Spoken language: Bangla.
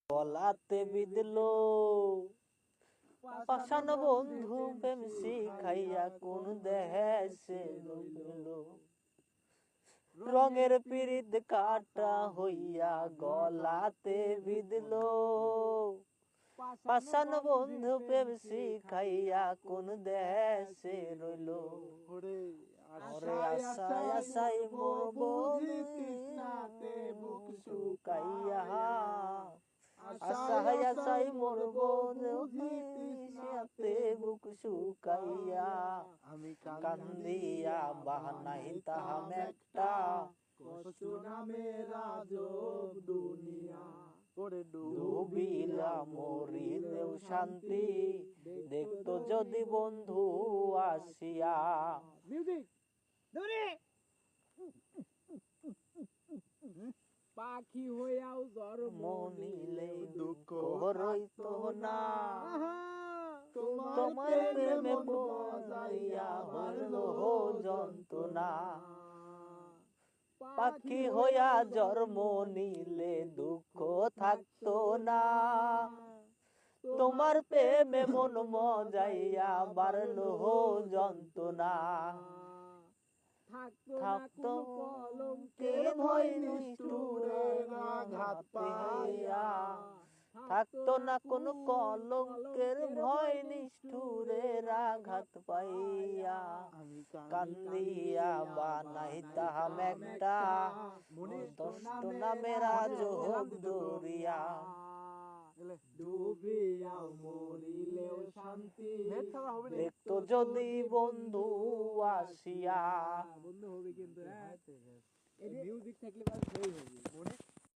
গলাতে বিঁধলো পাষাণ বন্ধু প্রেম শিখাইয়া কোন দেশে রইল। রঙের পিরিত কাটা হইয়া গলাতে বিঁধলো পাষাণ বন্ধু প্রেম শিখাইয়া কোন দেশে রইল। ওরে আশায় আশায় মরব তৃষ্ণাতে বুক শুকাইয়া, আশায় আশায় মরব তৃষ্ণাতে বুক শুকাইয়া। আমি কান্দিয়া বানাইতাম একটা কষ্ট নামের আজব দুনিয়া। ডুবিলা মরিলেও শান্তি দেখতো যদি বন্ধু আসিয়া। পাখি হইয়াও জন্ম নিলে দুঃখ রইতো না, তোমার প্রেমে পড়িয়া হইল যন্ত্রণা। পাখি হইয়া জন্ম নিলে দুঃখ থাকতো না, তোমার প্রেমে মন মজাইয়া বাড়লো যন্ত্রণা। থাকতো কলঙ্কের ভয় নিষ্ঠুরে আঘাত পাইয়া, থাকতো না কোন কলঙ্কের ভয় নিষ্ঠুরে আঘাত পাইয়া। কান্দিয়া বানাইতাম একটা কষ্ট নামের আজব দরিয়া। ডুবিয়া মরিলেও শান্তি দেখতো যদি বন্ধু আসিয়া। বন্ধু হবে কিন্তু মিউজিক থাকলে বাস হয়ে যাবে।